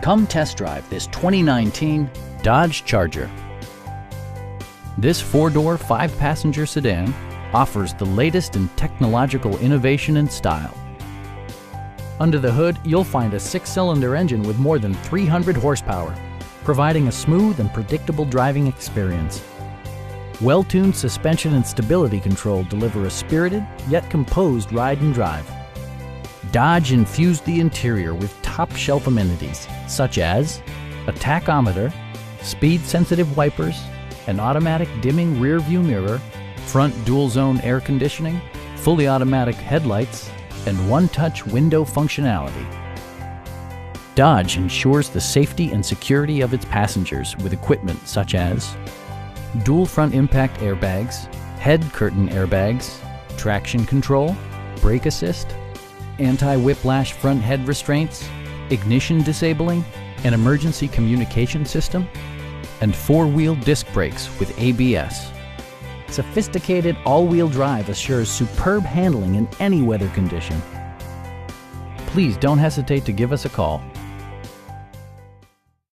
Come test drive this 2019 Dodge Charger. This four-door, five-passenger sedan offers the latest in technological innovation and style. Under the hood, you'll find a six-cylinder engine with more than 300 horsepower, providing a smooth and predictable driving experience. Well-tuned suspension and stability control deliver a spirited yet composed ride and drive. Dodge infused the interior with top-shelf amenities such as a tachometer, speed-sensitive wipers, an automatic dimming rear-view mirror, front dual-zone air conditioning, fully automatic headlights, and one-touch window functionality. Dodge ensures the safety and security of its passengers with equipment such as dual front impact airbags, head curtain airbags, traction control, brake assist, anti-whiplash front head restraints, ignition disabling, an emergency communication system, and four-wheel disc brakes with ABS. Sophisticated all-wheel drive assures superb handling in any weather condition. Please don't hesitate to give us a call.